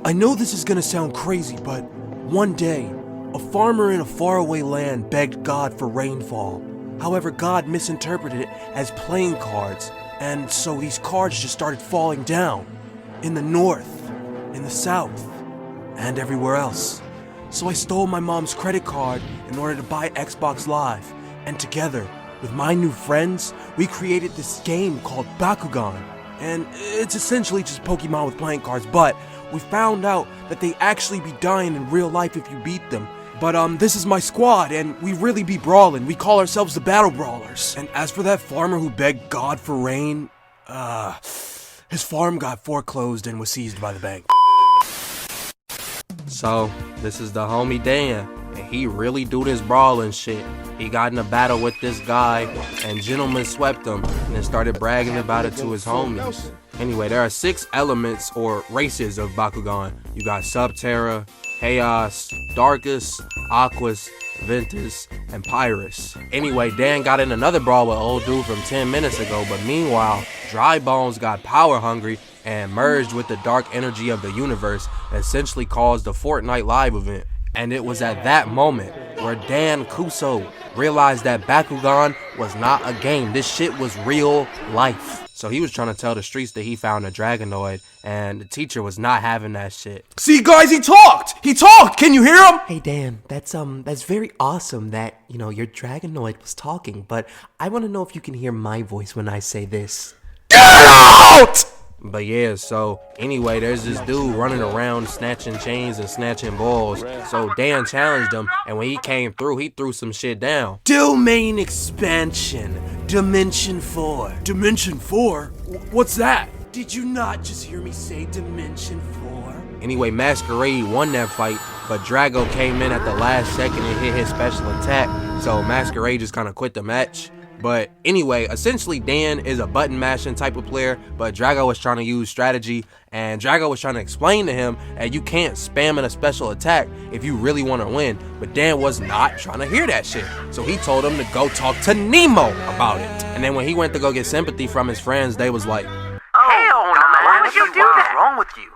I know this is gonna sound crazy, but one day, a farmer in a faraway land begged God for rainfall. However, God misinterpreted it as playing cards, and so these cards just started falling down. In the north, in the south, and everywhere else. So I stole my mom's credit card in order to buy Xbox Live, and together, with my new friends, we created this game called BAKUGAN. And it's essentially just Pokemon with playing cards, but we found out that they actually be dying in real life if you beat them. But this is my squad, and we really be brawling. We call ourselves the Battle Brawlers. And as for that farmer who begged God for rain, his farm got foreclosed and was seized by the bank. So, this is the homie Dan, and he really do this brawling shit. He got in a battle with this guy, and gentleman swept him, and then started bragging about it to his homies. Anyway, there are 6 elements or races of Bakugan. You got Subterra, Chaos, Darkus, Aquas, Ventus, and Pyrus. Anyway, Dan got in another brawl with old dude from 10 minutes ago, but meanwhile, Dry Bones got power hungry and merged with the dark energy of the universe, essentially caused the Fortnite Live event. And it was at that moment where Dan Kuso realized that Bakugan was not a game. This shit was real life. So he was trying to tell the streets that he found a Dragonoid, and the teacher was not having that shit. See, guys, he talked! He talked! Can you hear him? Hey Dan, that's very awesome that, your Dragonoid was talking, but I want to know if you can hear my voice when I say this. Get out! But yeah, so anyway, there's this dude running around snatching chains and snatching balls. So Dan challenged him, and when he came through, he threw some shit down. Domain expansion, Dimension 4. Dimension 4? What's that? Did you not just hear me say Dimension 4? Anyway, Masquerade won that fight, but Drago came in at the last second and hit his special attack. So Masquerade just kind of quit the match. But anyway, essentially Dan is a button mashing type of player, but Drago was trying to use strategy, and Drago was trying to explain to him that you can't spam in a special attack if you really want to win, but Dan was not trying to hear that shit. So he told him to go talk to Nemo about it. And then when he went to go get sympathy from his friends, they was like, hell no, man, why would you do that? What's wrong with you?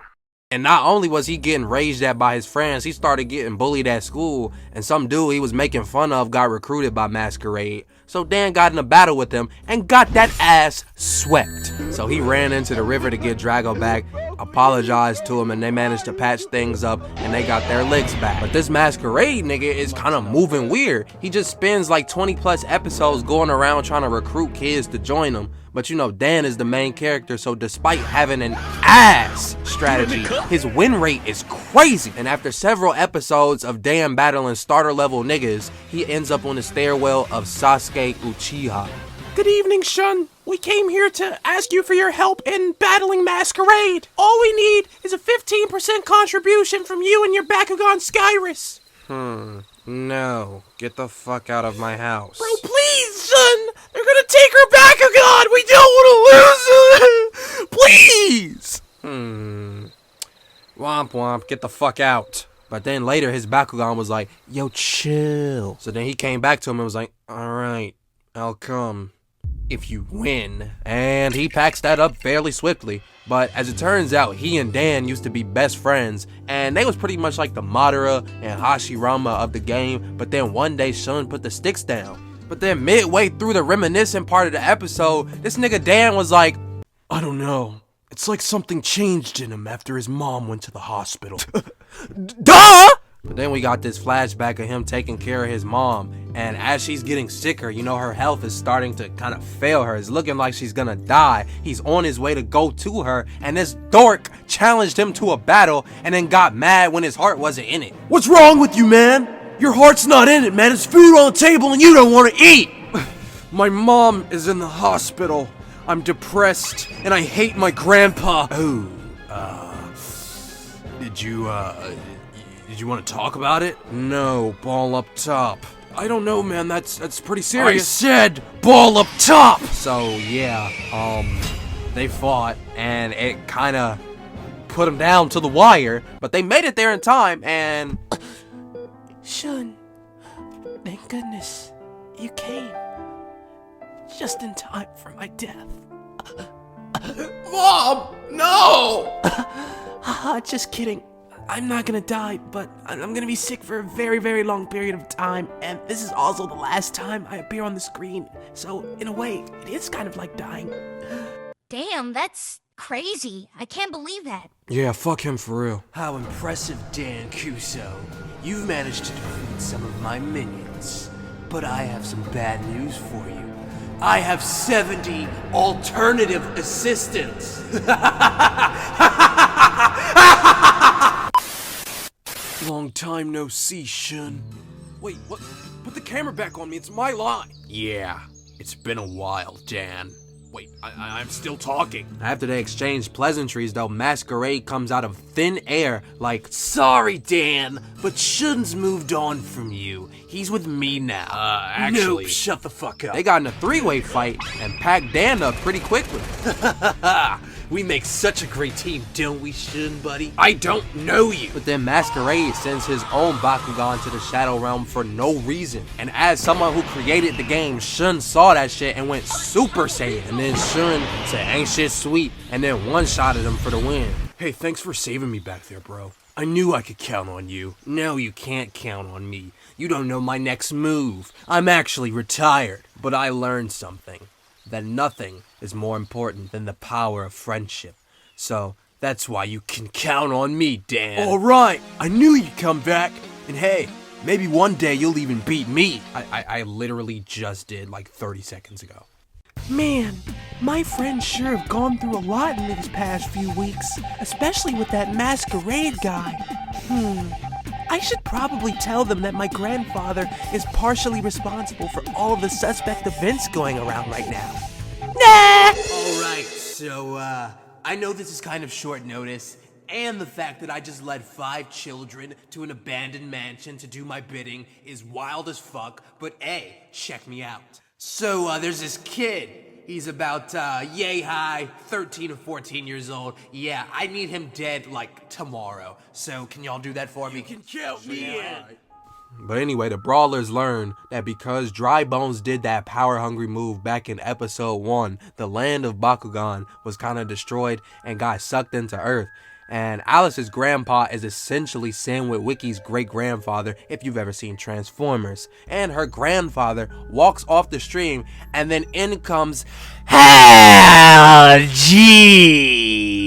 And not only was he getting raged at by his friends, he started getting bullied at school, and some dude he was making fun of got recruited by Masquerade. So Dan got in a battle with him and got that ass swept. So he ran into the river to get Drago back, apologized to him, and they managed to patch things up and they got their licks back. But this Masquerade nigga is kind of moving weird. He just spends like 20 plus episodes going around trying to recruit kids to join him. But Dan is the main character, so despite having an ass strategy, his win rate is crazy. And after several episodes of Dan battling starter level niggas, he ends up on the stairwell of Sasuke Uchiha. Good evening, Shun. We came here to ask you for your help in battling Masquerade. All we need is a 15% contribution from you and your Bakugan Skyrus. No. Get the fuck out of my house. Bro, please, son! They're gonna take her Bakugan! We don't want to lose her! Please! Womp womp, get the fuck out. But then later his Bakugan was like, yo, chill. So then he came back to him and was like, alright, I'll come if you win. And he packs that up fairly swiftly. But as it turns out, he and Dan used to be best friends, and they was pretty much like the Madara and Hashirama of the game, but then one day Shun put the sticks down. But then midway through the reminiscent part of the episode, this nigga Dan was like, I don't know. It's like something changed in him after his mom went to the hospital. Duh! But then we got this flashback of him taking care of his mom, and as she's getting sicker, her health is starting to kind of fail her. It's looking like she's gonna die. He's on his way to go to her, and this dork challenged him to a battle and then got mad when his heart wasn't in it. What's wrong with you, man? Your heart's not in it, man. It's food on the table and you don't want to eat. My mom is in the hospital. I'm depressed and I hate my grandpa. Oh, did you want to talk about it? No, ball up top. I don't know, man. That's pretty serious. I said ball up top. So yeah, they fought and it kind of put him down to the wire, but they made it there in time. And Shun, thank goodness you came just in time for my death. Mom, no! Just kidding. I'm not gonna die, but I'm gonna be sick for a very, very long period of time, and this is also the last time I appear on the screen. So, in a way, it is kind of like dying. Damn, that's crazy. I can't believe that. Yeah, fuck him for real. How impressive, Dan Kuso. You've managed to defeat some of my minions. But I have some bad news for you. I have 70 alternative assistants. Long time no see, Shun. Wait, what? Put the camera back on me, it's my line. Yeah, it's been a while, Dan. Wait, I'm still talking. After they exchange pleasantries, though, Masquerade comes out of thin air like, Sorry, Dan, but Shun's moved on from you. He's with me now. Nope, shut the fuck up. they got in a three-way fight and packed Dan up pretty quickly. We make such a great team, don't we, Shun, buddy? I don't know you. But then Masquerade sends his own Bakugan to the Shadow Realm for no reason. And as someone who created the game, Shun saw that shit and went Super Saiyan. And then Shun said, ain't shit sweet, and then one-shotted him for the win. Hey, thanks for saving me back there, bro. I knew I could count on you. No, you can't count on me. You don't know my next move. I'm actually retired. But I learned something. That nothing is more important than the power of friendship. So, that's why you can count on me, Dan. Alright, I knew you'd come back. And hey, maybe one day you'll even beat me. I literally just did like 30 seconds ago. Man, my friends sure have gone through a lot in these past few weeks, especially with that Masquerade guy. I should probably tell them that my grandfather is partially responsible for all of the suspect events going around right now. Nah! Alright, so, I know this is kind of short notice, and the fact that I just led 5 children to an abandoned mansion to do my bidding is wild as fuck, but hey, check me out. So, there's this kid. He's about, yay high, 13 or 14 years old. Yeah, I need him dead, like, tomorrow. So, can y'all do that for me? You can count me in. But anyway, the Brawlers learn that because Dry Bones did that power-hungry move back in episode 1, the land of Bakugan was kind of destroyed and got sucked into Earth. And Alice's grandpa is essentially Sam Witwicky's great-grandfather, if you've ever seen Transformers. And her grandfather walks off the stream, and then in comes Hal G.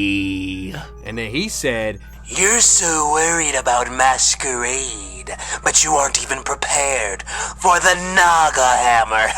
And then he said, You're so worried about Masquerade, but you aren't even prepared for the Naga Hammer.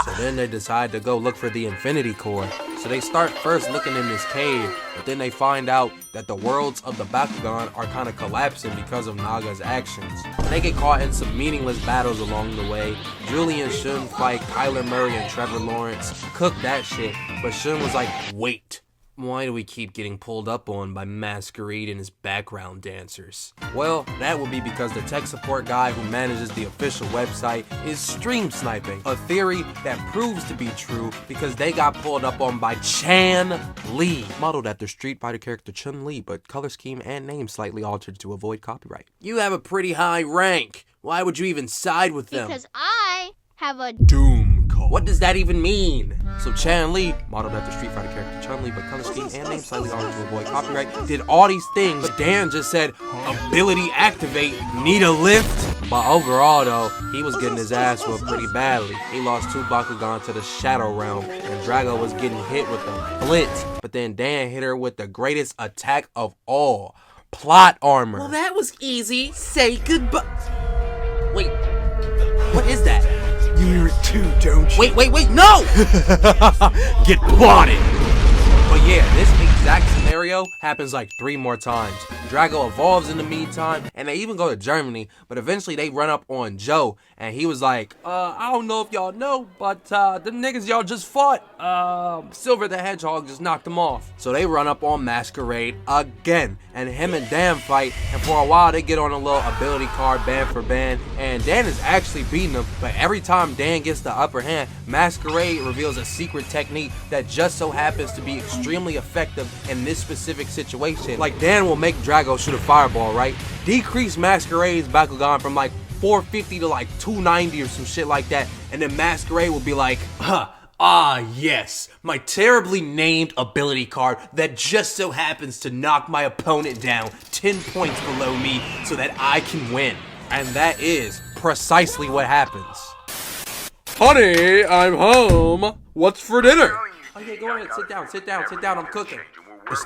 So then they decide to go look for the Infinity Core. So they start first looking in this cave, but then they find out that the worlds of the Bakugan are kind of collapsing because of Naga's actions. They get caught in some meaningless battles along the way. Julie and Shun fight Kyler Murray and Trevor Lawrence. Cook that shit, but Shun was like, wait. Why do we keep getting pulled up on by Masquerade and his background dancers? Well, that would be because the tech support guy who manages the official website is stream sniping, a theory that proves to be true because they got pulled up on by Chan Li, modeled after Street Fighter character Chun-Li, but color scheme and name slightly altered to avoid copyright. You have a pretty high rank. Why would you even side with them? Because I have a Doom call. What does that even mean? So Chan Li, modeled after Street Fighter character Chun-Li, but color scheme and name slightly altered to avoid copyright, did all these things, but Dan just said, ability activate, need a lift? But overall though, he was getting his ass whooped pretty badly. He lost 2 Bakugan to the Shadow Realm, and Drago was getting hit with a Blitz. But then Dan hit her with the greatest attack of all, Plot Armor. Well, that was easy. Say goodbye. Wait, what is that? You hear it too, don't you? Wait, no! Get plotted! But yeah, this exact scenario happens like 3 more times. Drago evolves in the meantime, and they even go to Germany, but eventually they run up on Joe, and he was like, I don't know if y'all know, but the niggas y'all just fought, Silver the Hedgehog just knocked them off. So they run up on Masquerade again, and him and Dan fight, and for a while they get on a little ability card band for band, and Dan is actually beating them, but every time Dan gets the upper hand, Masquerade reveals a secret technique that just so happens to be extremely effective in this specific situation. Like Dan will make Drago shoot a fireball, right? Decrease Masquerade's Bakugan from like 450 to like 290 or some shit like that, and then Masquerade will be like, Ah, yes, my terribly named ability card that just so happens to knock my opponent down 10 points below me so that I can win. And that is precisely what happens. Honey, I'm home. What's for dinner? Okay, go ahead, sit down, I'm cooking. Is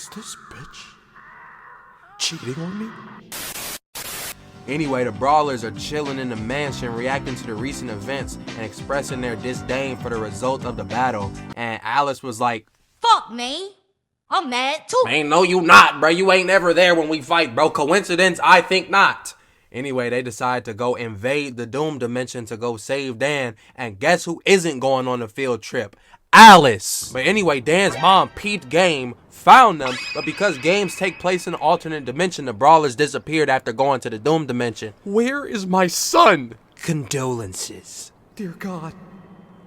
this bitch cheating on me? Anyway, the Brawlers are chilling in the mansion, reacting to the recent events and expressing their disdain for the result of the battle. And Alice was like, Fuck me. I'm mad too. Man, no you not, bro. You ain't ever there when we fight, bro. Coincidence? I think not. Anyway, they decide to go invade the Doom Dimension to go save Dan. And guess who isn't going on the field trip? Alice. But anyway, Dan's mom peeped game, found them, but because games take place in an alternate dimension, the Brawlers disappeared after going to the Doom Dimension. Where is my son? Condolences. Dear God,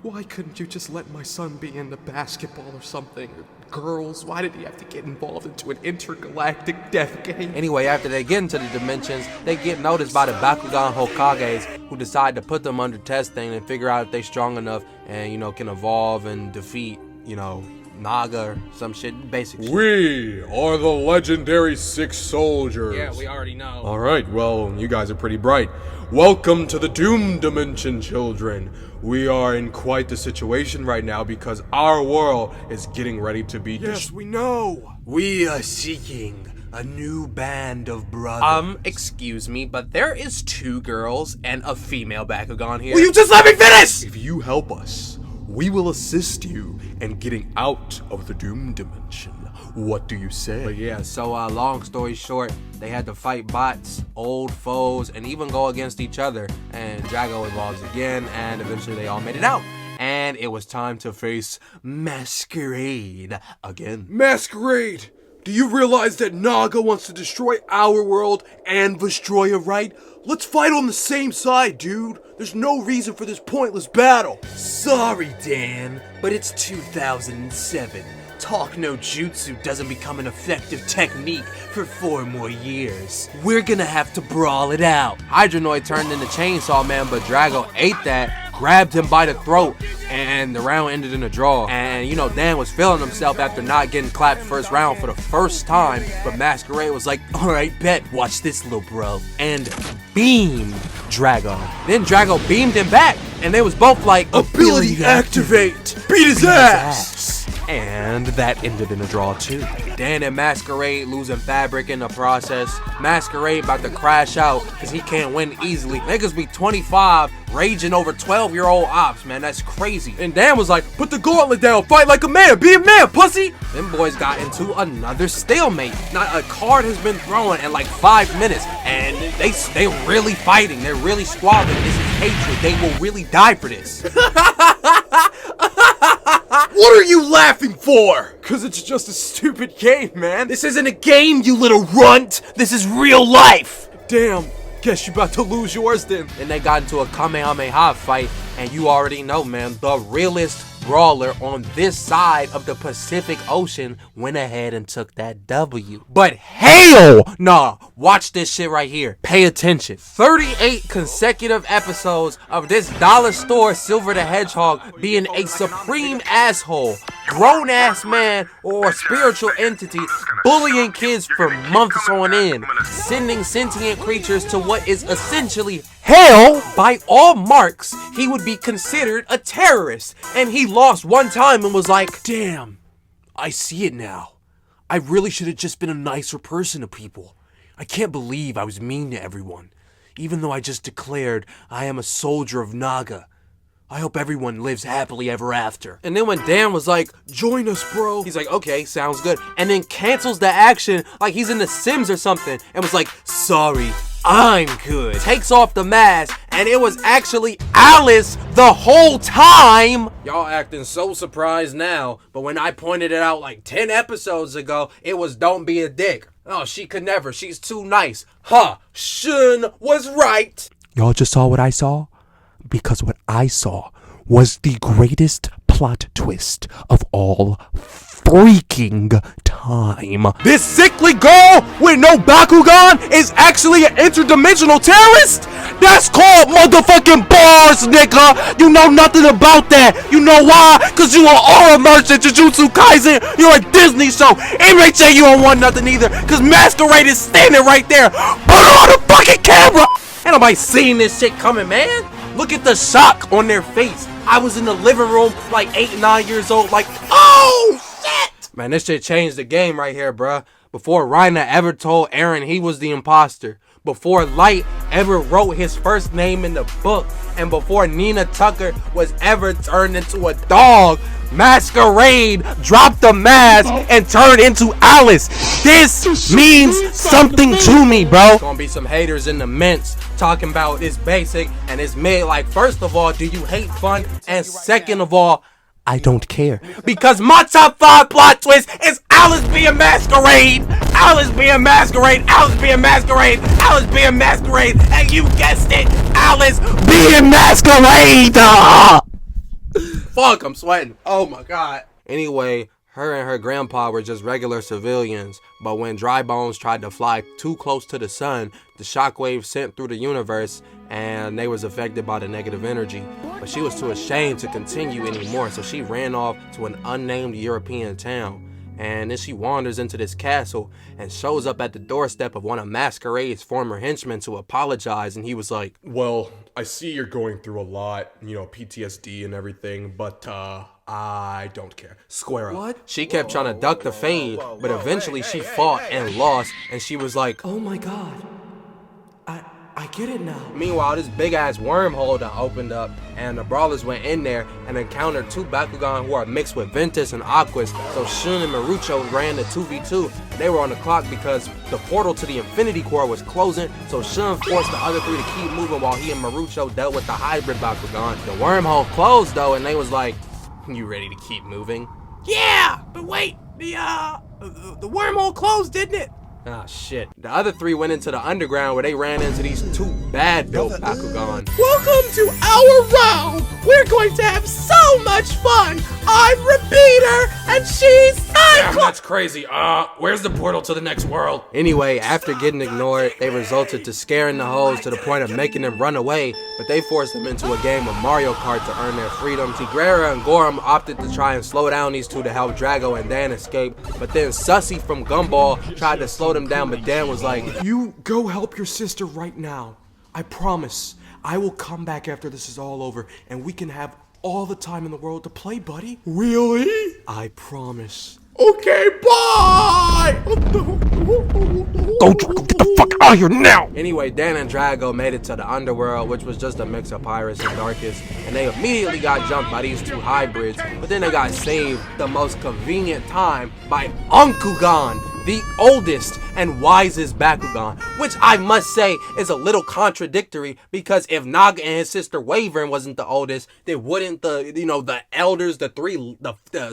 why couldn't you just let my son be into basketball or something? Or girls? Why did he have to get involved into an intergalactic death game? Anyway, after they get into the dimensions, they get noticed by the Bakugan Hokages, who decide to put them under testing and figure out if they're strong enough and, can evolve and defeat, Naga or some shit, basic shit. We are the legendary 6 soldiers. Yeah, we already know. Alright, well, you guys are pretty bright. Welcome to the Doom Dimension, children. We are in quite the situation right now because our world is getting ready to be Yes, we know. We are seeking a new band of brothers. Excuse me, but there is 2 girls and a female Bakugan here. Will you just let me finish? If you help us, we will assist you in getting out of the Doom Dimension. What do you say? But yeah, so long story short, they had to fight bots, old foes, and even go against each other. And Drago evolves again, and eventually they all made it out. And it was time to face Masquerade again. Masquerade! Do you realize that Naga wants to destroy our world and Vestroya, right? Let's fight on the same side, dude. There's no reason for this pointless battle. Sorry, Dan, but it's 2007. Talk no jutsu doesn't become an effective technique for 4 more years. We're gonna have to brawl it out. Hydronoid turned into Chainsaw Man, but Drago ate that, grabbed him by the throat, and the round ended in a draw. And Dan was feeling himself after not getting clapped first round for the first time, but Masquerade was like, alright, bet, watch this little bro, and beamed Drago. Then Drago beamed him back, and they was both like, Ability activate! Beat his ass! And that ended in a draw too. Dan and Masquerade losing fabric in the process. Masquerade about to crash out because he can't win easily. Niggas be 25 raging over 12-year-old ops, man. That's crazy. And Dan was like, put the gauntlet down, fight like a man, be a man, pussy. Them boys got into another stalemate. Not a card has been thrown in like 5 minutes, and they really fighting. They're really squabbling. This is hatred. They will really die for this. What are you laughing for? Cause it's just a stupid game, man. This isn't a game, you little runt. This is real life. Damn, guess you about to lose yours then. Then they got into a Kamehameha fight, and you already know, man, the realest brawler on this side of the Pacific Ocean went ahead and took that W. But hell nah, watch this shit right here. Pay attention. 38 consecutive episodes of this dollar store Silver the Hedgehog being a supreme asshole, grown ass man or a spiritual entity bullying kids for months on end, sending sentient creatures to what is essentially hell. By all marks, he would be considered a terrorist, and he lost one time and was like, damn, I see it now. I really should have just been a nicer person to people. I can't believe I was mean to everyone, even though I just declared I am a soldier of Naga. I hope everyone lives happily ever after. And then when Dan was like, join us, bro, he's like, okay, sounds good, and then cancels the action like he's in The Sims or something, and was like, sorry, I'm good. Takes off the mask, and it was actually Alice the whole time. Y'all acting so surprised now, but when I pointed it out like 10 episodes ago, it was don't be a dick. Oh, she could never. She's too nice. Huh. Shun was right. Y'all just saw what I saw? Because what I saw was the greatest plot twist of all freaking time. This sickly girl with no Bakugan is actually an interdimensional terrorist? That's called motherfucking bars! Alice, nigga! You know nothing about that! You know why? Cause you are all immersed in Jujutsu Kaisen! You're a Disney show! MHA, you don't want nothing either! Cause Masquerade is standing right there! Put on the fucking camera! Ain't nobody seen this shit coming, man. Look at the shock on their face. I was in the living room like 8, 9 years old, like, oh shit! Man, this shit changed the game right here, bruh. Before Reiner ever told Eren he was the imposter. Before Light ever wrote his first name in the book. And before Nina Tucker was ever turned into a dog, Masquerade dropped the mask and turned into Alice. This means something to me, bro. Gonna be some haters in the mints talking about it's basic and it's mid. Like, first of all, do you hate fun? And second of all, I don't care. Because my top 5 plot twist is Alice being Masquerade, Alice being Masquerade, Alice being Masquerade, Alice being Masquerade, and you guessed it, Alice being Masquerade! Fuck, I'm sweating. Oh my god. Anyway, her and her grandpa were just regular civilians, but when Dry Bones tried to fly too close to the sun, the shockwave sent through the universe and they was affected by the negative energy. But she was too ashamed to continue anymore, so she ran off to an unnamed European town. And then she wanders into this castle and shows up at the doorstep of one of Masquerade's former henchmen to apologize, and he was like, Well, I see you're going through a lot, you know, PTSD and everything, but I don't care. Square up. What? she kept trying to duck the fade, but eventually she fought and lost, and she was like, Oh my god. I get it now. Meanwhile, this big ass wormhole that opened up, and the Brawlers went in there and encountered 2 Bakugan who are mixed with Ventus and Aquas. So Shun and Marucho ran the 2v2. They were on the clock because the portal to the Infinity Core was closing, so Shun forced the other 3 to keep moving while he and Marucho dealt with the hybrid Bakugan. The wormhole closed though, and they was like, you ready to keep moving? Yeah, but wait, the wormhole closed, didn't it? Ah, shit. The other 3 went into the underground where they ran into these 2 bad-built Bakugan. Welcome to our round. We're going to have so much fun. I'm Repeater, and she's Damn, Cyclops. that's crazy. Where's the portal to the next world? Anyway, after getting ignored, they resulted to scaring the hoes to the point of making them run away, but they forced them into a game of Mario Kart to earn their freedom. Tigrera and Gorham opted to try and slow down these 2 to help Drago and Dan escape, but then Sussy from Gumball tried to slow them down, but Dan was like, You go help your sister right now. I promise. I will come back after this is all over, and we can have all the time in the world to play, buddy. Really? I promise. Okay, bye! Go, Draco, get the fuck out of here now! Anyway, Dan and Drago made it to the underworld, which was just a mix of pirates and darkest, and they immediately got jumped by these 2 hybrids, but then they got saved the most convenient time by Bakugan, the oldest and wisest Bakugan, which I must say is a little contradictory, because if Naga and his sister Wyvern wasn't the oldest, then wouldn't the elders, the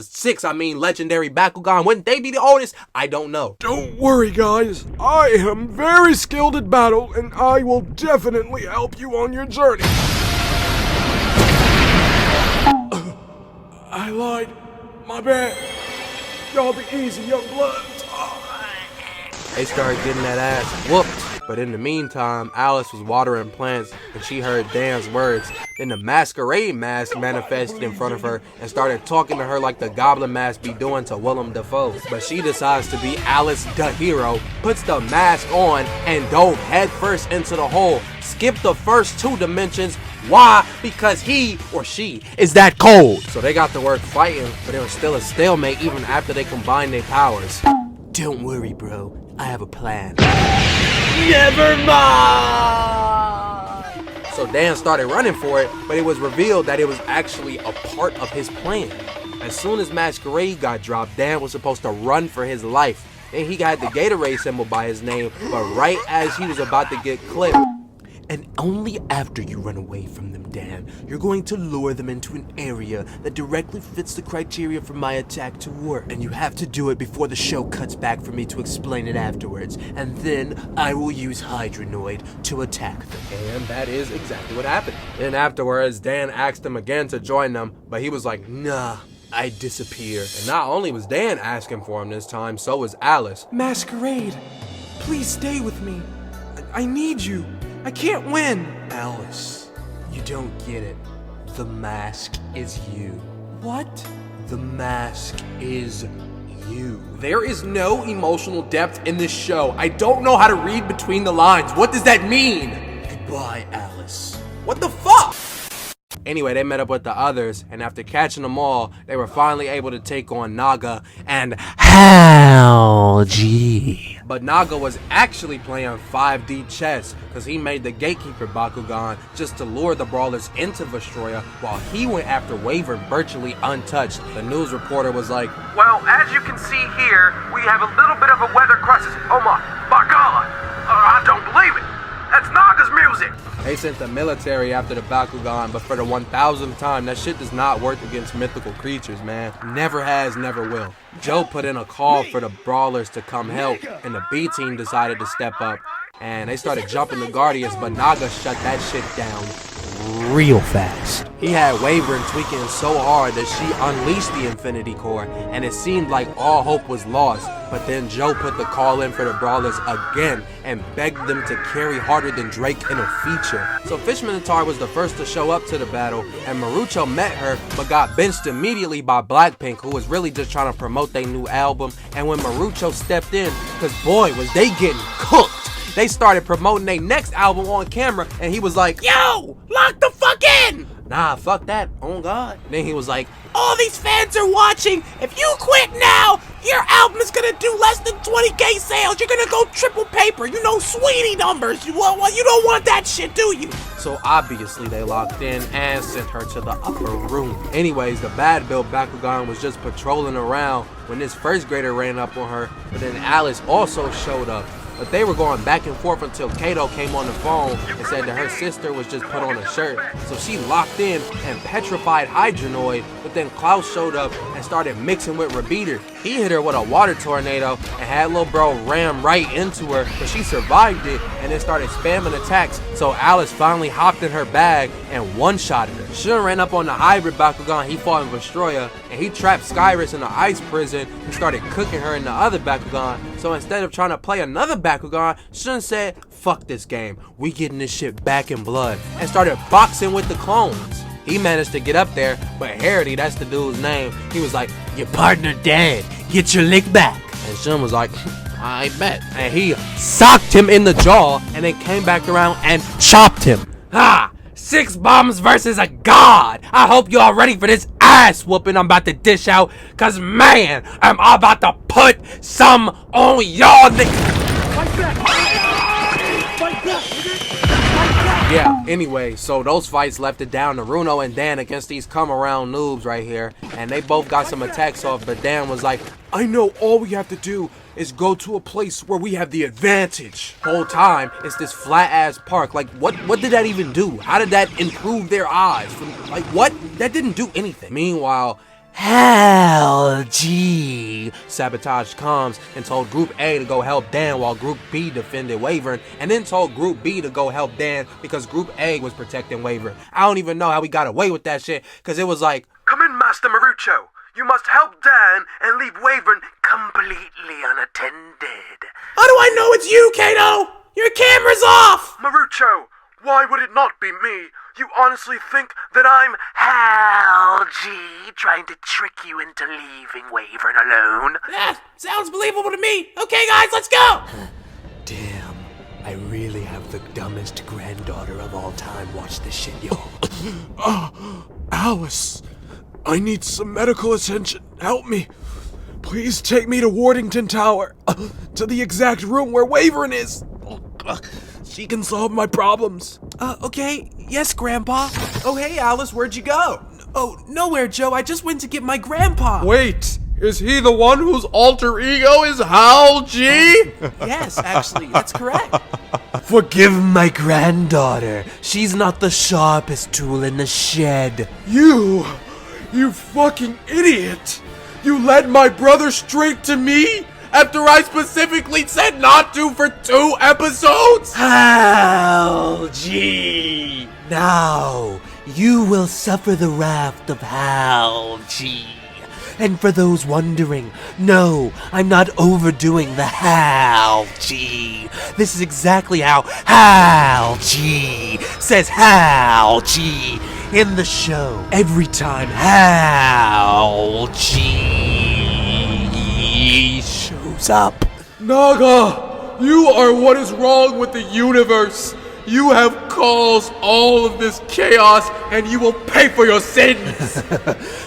6 legendary Bakugan, wouldn't they be the oldest? I don't know. Don't worry, guys. I am very skilled at battle, and I will definitely help you on your journey. I lied. My bad. Y'all be easy, young blood. They started getting that ass whooped. But in the meantime, Alice was watering plants and she heard Dan's words. Then the Masquerade mask manifested in front of her and started talking to her like the Goblin mask be doing to Willem Dafoe. But she decides to be Alice the hero, puts the mask on, and dove headfirst into the hole. Skipped the first 2 dimensions. Why? Because he or she is that cold. So they got to work fighting, but it was still a stalemate even after they combined their powers. Don't worry, bro. I have a plan. Never mind! So Dan started running for it, but it was revealed that it was actually a part of his plan. As soon as Masquerade got dropped, Dan was supposed to run for his life. Then he got the Gatorade symbol by his name, but right as he was about to get clipped, and only after you run away from them, Dan, you're going to lure them into an area that directly fits the criteria for my attack to work. And you have to do it before the show cuts back for me to explain it afterwards. And then I will use Hydronoid to attack them. And that is exactly what happened. Then afterwards, Dan asked him again to join them, but he was like, nah, I disappear. And not only was Dan asking for him this time, so was Alice. Masquerade, please stay with me. I need you. I can't win. Alice, You don't get it. The mask is you. What? The mask is you. There is no emotional depth in this show. I don't know how to read between the lines. What does that mean? Goodbye, Alice. What the fuck? Anyway, they met up with the others, and after catching them all, they were finally able to take on Naga and Algae. But Naga was actually playing 5D chess, because he made the Gatekeeper Bakugan just to lure the Brawlers into Vestroya, while he went after Wyvern virtually untouched. The news reporter was like, Well, as you can see here, we have a little bit of a weather crisis. Oh my God! I don't believe it! That's Naga's music! they sent the military after the Bakugan, but for the 1000th time, that shit does not work against mythical creatures, man. Never has, never will. Joe put in a call for the Brawlers to come help, and the B team decided to step up, and they started jumping the Guardians, but Naga shut that shit down real fast. He had Wyvern tweaking so hard that she unleashed the Infinity Core, and it seemed like all hope was lost. But then Joe put the call in for the Brawlers again and begged them to carry harder than Drake in a feature. So Fish Minotaur was the first to show up to the battle, and Marucho met her but got benched immediately by Blackpink, who was really just trying to promote their new album. And when Marucho stepped in, cause boy was they getting cooked, they started promoting their next album on camera, and he was like, yo, lock the fuck in! Nah, fuck that, on God. Then he was like, All these fans are watching. If you quit now, your album is gonna do less than 20K sales. You're gonna go triple paper. You know, sweetie numbers. You don't want that shit, do you? so obviously they locked in and sent her to the upper room. Anyways, the bad built Bakugan was just patrolling around when this first grader ran up on her, but then Alice also showed up. But they were going back and forth until Kato came on the phone and said that her sister was just put on a shirt. So she locked in and petrified Hydronoid, but then Klaus showed up and started mixing with Rebeater. He hit her with a water tornado and had little bro ram right into her, but she survived it and then started spamming attacks. So Alice finally hopped in her bag and one-shotted her. Shun ran up on the hybrid Bakugan he fought in Vestroya, and he trapped Skyrus in the ice prison and started cooking her in the other Bakugan. So instead of trying to play another Bakugan, Shun said, fuck this game, we getting this shit back in blood, and started boxing with the clones. He managed to get up there, but Harity, that's the dude's name, he was like, your partner dead, get your lick back. And Shun was like, I bet. And he socked him in the jaw and then came back around and chopped him. Ha! 6 bombs versus a god. I hope y'all ready for this ass whooping I'm about to dish out, cause man, I'm about to put some on y'all niggas. Yeah, anyway, so those fights left it down to Runo and Dan against these come-around noobs right here, and they both got some attacks off, but Dan was like, I know all we have to do is go to a place where we have the advantage. whole time, it's this flat-ass park. Like, what did that even do? How did that improve their eyes? Like, what? That didn't do anything. Meanwhile, Hell G sabotaged comms and told Group A to go help Dan while Group B defended Wyvern, and then told Group B to go help Dan because Group A was protecting Wyvern. I don't even know how we got away with that shit, because it was like, Come in, Master Marucho. You must help Dan and leave Wyvern completely unattended. How do I know it's you, Kato? Your camera's off! Marucho, why would it not be me? You honestly think that I'm Hal G trying to trick you into leaving Wyvern alone? Sounds believable to me. Okay, guys, let's go! Damn, I really have the dumbest granddaughter of all time watch this shit, yo. Alice, I need some medical attention. Help me. Please take me to Wardington Tower, to the exact room where Wyvern is. She can solve my problems. Okay. Yes, Grandpa. Oh, hey, Alice, where'd you go? Oh, nowhere, Joe. I just went to get my grandpa. Wait, is he the one whose alter ego is Hal G? Yes, actually, that's correct. Forgive my granddaughter. She's not the sharpest tool in the shed. You fucking idiot! You led my brother straight to me after I specifically said not to for 2 episodes? Hal G. Now, you will suffer the wrath of Hal G. And for those wondering, no, I'm not overdoing the Hal G. This is exactly how Hal G says Hal G in the show. Every time Hal G shows up. Naga, you are what is wrong with the universe. You have caused all of this chaos, and you will pay for your sins.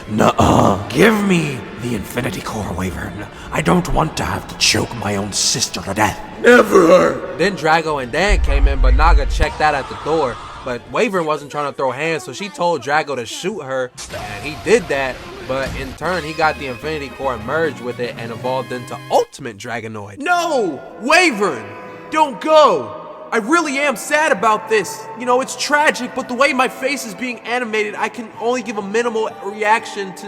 Nuh-uh. Give me the Infinity Core, Wyvern. I don't want to have to choke my own sister to death. Never. Then Drago and Dan came in, but Naga checked that at the door. But Wyvern wasn't trying to throw hands, so she told Drago to shoot her, and he did that. But in turn, he got the Infinity Core merged with it and evolved into Ultimate Dragonoid. No! Wyvern! Don't go! I really am sad about this. You know, it's tragic, but the way my face is being animated, I can only give a minimal reaction to,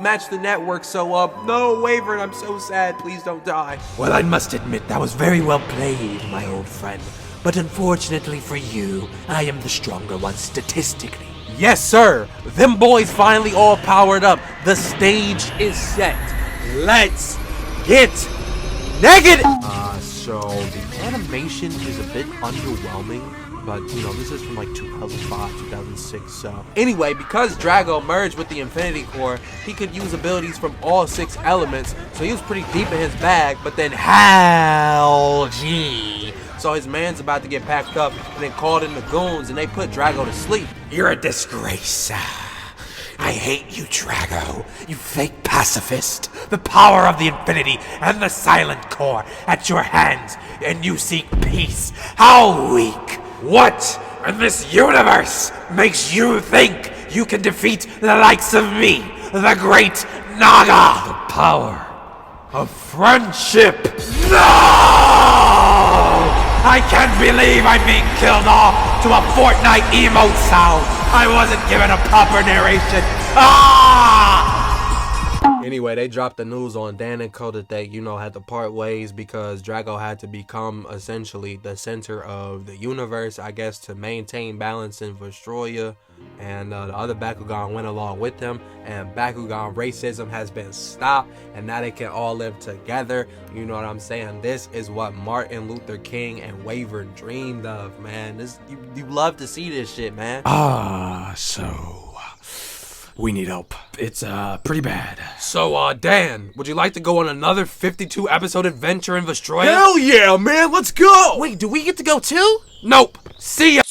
match the network. So, no, Wyvern, I'm so sad. Please don't die. Well, I must admit, that was very well played, my old friend. But unfortunately for you, I am the stronger one statistically. Yes, sir. Them boys finally all powered up. The stage is set. Let's get negative. So the animation is a bit underwhelming, but this is from like 2005, 2006. So anyway, because Drago merged with the Infinity Core, he could use abilities from all 6 elements. So he was pretty deep in his bag. But then Hal G. So his man's about to get packed up and then called in the goons, and they put Drago to sleep. You're a disgrace. I hate you, Drago. You fake pacifist. The power of the Infinity and the Silent Core at your hands, and you seek peace. How weak. What in this universe makes you think you can defeat the likes of me, the great Naga? The power of friendship. No! I can't believe I'm being killed off to a Fortnite emote sound. I wasn't given a proper narration. Anyway, they dropped the news on Dan and Co that they, had to part ways because Drago had to become essentially the center of the universe, I guess, to maintain balance in Vestroya. And the other Bakugan went along with him, and Bakugan racism has been stopped, and now they can all live together. You know what I'm saying? This is what Martin Luther King and Wyvern dreamed of, man. You love to see this shit, man. So we need help. It's pretty bad. So, Dan, would you like to go on another 52 episode adventure in Vestroya? Hell yeah, man, let's go. Wait, do we get to go too? Nope. See ya.